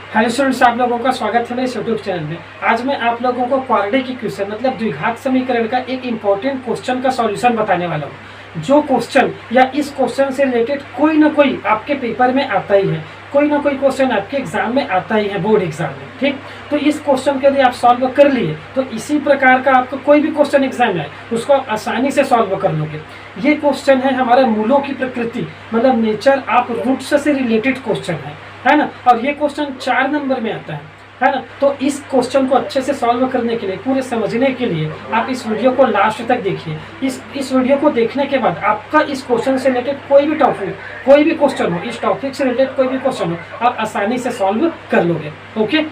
Hello students, आप लोगों का स्वागत है मेरे यूट्यूब चैनल में। आज मैं आप लोगों को क्वाड्रेटिक क्वेश्चन मतलब द्विघात समीकरण का एक इम्पोर्टेंट क्वेश्चन का सॉल्यूशन बताने वाला हूँ। जो क्वेश्चन या इस क्वेश्चन से रिलेटेड कोई ना कोई आपके पेपर में आता ही है, कोई ना कोई क्वेश्चन आपके एग्जाम में आता ही है, बोर्ड एग्जाम में। ठीक, तो इस क्वेश्चन के यदि आप सॉल्व कर लिए तो इसी प्रकार का आपको कोई भी क्वेश्चन एग्जाम में आए उसको आप आसानी से सॉल्व कर लोगे। ये क्वेश्चन है हमारे मूलों की प्रकृति मतलब नेचर ऑफ रूट्स से रिलेटेड क्वेश्चन है ना। और ये क्वेश्चन 4 नंबर में आता है ना। तो इस क्वेश्चन को अच्छे से सॉल्व करने के लिए, पूरे समझने के लिए आप इस वीडियो को लास्ट तक देखिए। इस वीडियो को देखने के बाद आपका इस क्वेश्चन से रिलेटेड कोई भी टॉपिक, कोई भी क्वेश्चन हो, इस टॉपिक से रिलेटेड कोई भी क्वेश्चन हो, आप आसानी से सॉल्व कर लोगे। ओके,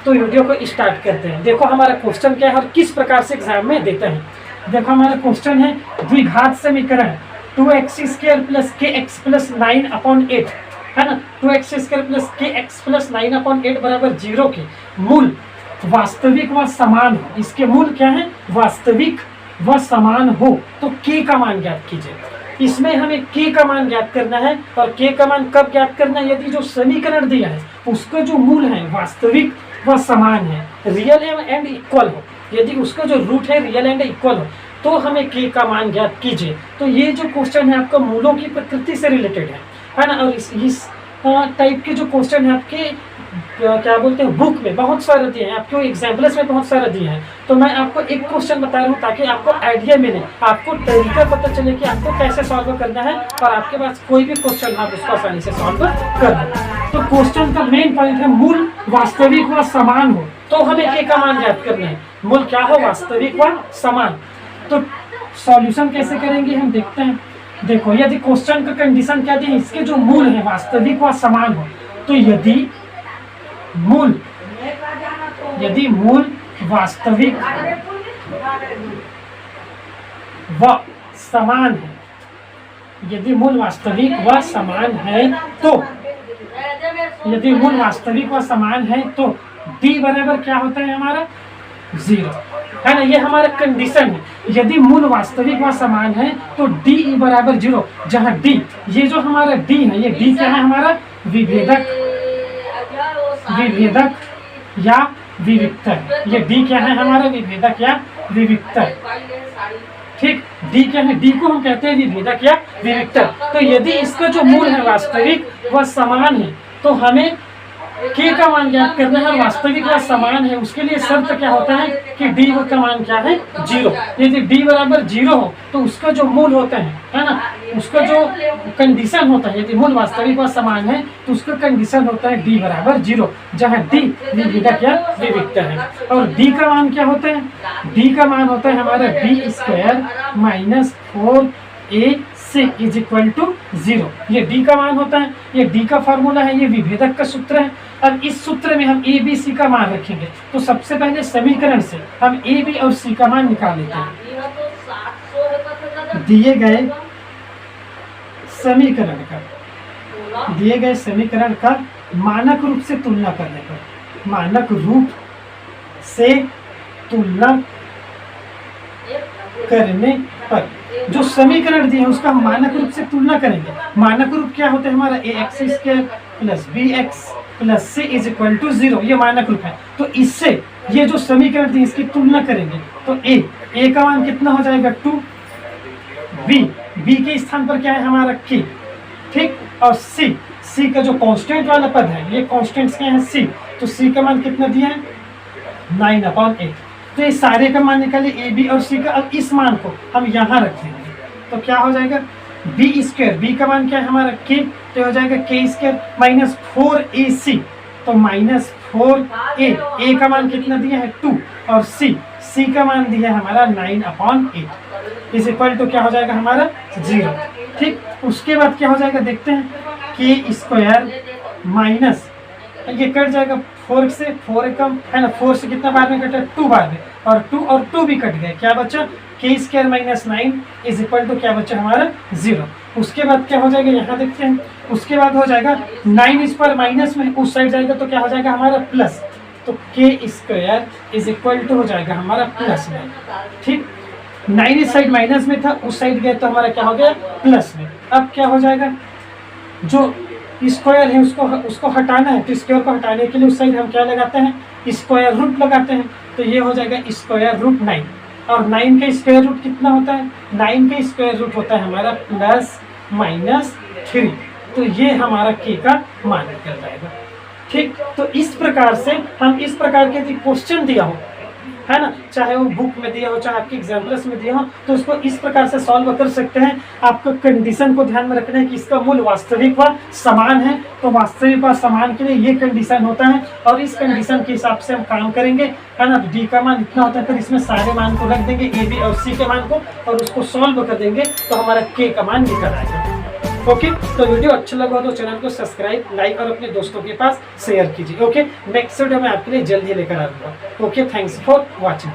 तो वीडियो को स्टार्ट करते हैं। देखो हमारा क्वेश्चन क्या है और किस प्रकार से एग्जाम में देते हैं। देखो हमारा क्वेश्चन है द्विघात समीकरण 2x² + kx + 9/8 है ना। 2x² + kx + 9/8 बराबर 0 के मूल वास्तविक व समान हो। इसके मूल क्या है? वास्तविक व समान हो। तो k का मान ज्ञात कीजिए। इसमें हमें k का मान ज्ञात करना है। और k का मान कब ज्ञात करना है? यदि जो समीकरण दिया है उसका जो मूल है वास्तविक व समान है, रियल एंड इक्वल हो। यदि उसका जो रूट है रियल एंड इक्वल हो तो हमें k का मान ज्ञात कीजिए। तो ये जो क्वेश्चन है आपका मूलों की प्रकृति से रिलेटेड है ना। और इस टाइप के जो क्वेश्चन है आपके क्या बोलते हैं बुक में बहुत सारे दिए हैं, आपके एग्जाम्पल्स में बहुत सारे दिए हैं। तो मैं आपको एक क्वेश्चन बता रहा हूँ ताकि आपको आइडिया मिले, आपको तरीका पता चले कि आपको कैसे सॉल्व करना है और आपके पास कोई भी क्वेश्चन आप उसको आसानी से सॉल्व कर लो। तो क्वेश्चन का मेन पॉइंट है मूल वास्तविक व समान हो। तो हमें k का मान ज्ञात करना है। मूल क्या हो? वास्तविक व समान। तो सॉल्यूशन कैसे करेंगे हम देखते हैं। देखो यदि क्वेश्चन का कंडीशन क्या दी है, इसके जो मूल है वास्तविक व समान हो, तो यदि मूल वास्तविक व समान है, यदि मूल वास्तविक व समान है तो यदि मूल वास्तविक व समान है तो d बराबर क्या होता है हमारा? 0 है ना। ये हमारा कंडीशन है। यदि मूल वास्तविक व समान है तो d बराबर 0, जहाँ d ये जो हमारा d है, ये d क्या है हमारा? विभेदक या विविक्तर। ये d क्या है हमारा? विभेदक या विविक्तर। ठीक, d क्या है? d को हम कहते हैं विभेदक या विविक्तर। तो यदि इसका जो मूल है वास्तविक व समान है तो हमें k का मान ज्ञात करना है। वास्तविक व समान है, उसके लिए शर्त क्या होता है कि d का मान क्या है? 0। यदि d बराबर 0 हो तो उसका जो मूल होता है ना, उसका जो कंडीशन होता है, यदि मूल वास्तविक व समान है तो उसका कंडीशन होता है d बराबर 0, जहाँ d विभेदक या विविक्तर है। और d का मान क्या होता है? d का मान होता है हमारा b² - 4ac = 0। ये d का मान होता है। ये d का फार्मूला है, ये विभेदक का सूत्र है। अब इस सूत्र में हम a b c का मान रखेंगे। तो सबसे पहले समीकरण से हम a b और c का मान निकाल लेते हैं। दिए गए समीकरण का मानक रूप से तुलना करने पर, मानक रूप से तुलना करने पर जो समीकरण दिए हैं उसका हम मानक रूप से तुलना करेंगे। मानक रूप क्या होता है हमारा? ax² + bx + c = 0। ये मानक रूप है। तो इससे ये जो समीकरण दिए इसकी तुलना करेंगे तो a का मान कितना हो जाएगा? 2। b के स्थान पर क्या है हमारा? k। ठीक, और c का जो कांस्टेंट वाला पद है, ये कांस्टेंट्स क्या है? c। तो c का मान कितना दिया है? 9/8। तो ये सारे का मान निकाले a b और c का। अब इस मान को हम यहाँ रख देंगे तो क्या हो जाएगा? b² का मान क्या है हमारा? k। तो हो जाएगा k² - 4ac। तो -4a का मान कितना दिया है? 2। और c का मान दिया है हमारा 9/8 = तो क्या हो जाएगा हमारा? 0। ठीक, उसके बाद क्या हो जाएगा देखते हैं। k² - ये कट जाएगा 4 से, 4 कम है ना। 4 से कितना बार में कटा? 2 बार में। और 2 भी कट गए। क्या बचा? k² - 9 = क्या बचा हमारा? 0। उसके बाद क्या हो जाएगा यहाँ देखते हैं। उसके बाद हो जाएगा 9 इस पर माइनस में उस साइड जाएगा तो क्या हो जाएगा हमारा? प्लस। तो k² = हो जाएगा हमारा प्लस में। ठीक, 9 इस साइड माइनस में था, उस साइड गए तो हमारा क्या हो गया? प्लस में। अब क्या हो जाएगा? जो स्क्वायर है उसको हटाना है, तो स्क्वायर को हटाने के लिए उस साइड हम क्या लगाते हैं, स्क्वायर रूट लगाते हैं। तो ये हो जाएगा स्क्वायर रूट 9, और 9 का स्क्वायर रूट कितना होता है, 9 का स्क्वायर रूट होता है हमारा +-3। तो ये हमारा के का मान निकल जाएगा। ठीक, तो इस प्रकार से हम इस प्रकार के क्वेश्चन दिया हो, है ना, चाहे वो बुक में दिया हो चाहे आपके एग्जाम्पल्स में दिया हो, तो उसको इस प्रकार से सॉल्व कर सकते हैं। आपको कंडीशन को ध्यान में रखना है कि इसका मूल वास्तविक व समान है, तो वास्तविक व समान के लिए ये कंडीशन होता है, और इस कंडीशन के हिसाब से हम काम करेंगे, है ना। डी का मान इतना होता है, फिर इसमें सारे मान को रख देंगे, ए बी और सी के मान को, और उसको सॉल्व कर देंगे, तो हमारा के का मान निकल आएगा। ओके, तो वीडियो अच्छा लगा तो चैनल को सब्सक्राइब, लाइक और अपने दोस्तों के पास शेयर कीजिए। ओके, नेक्स्ट वीडियो मैं आपके लिए जल्द ही लेकर आऊंगा। Okay, thanks for watching.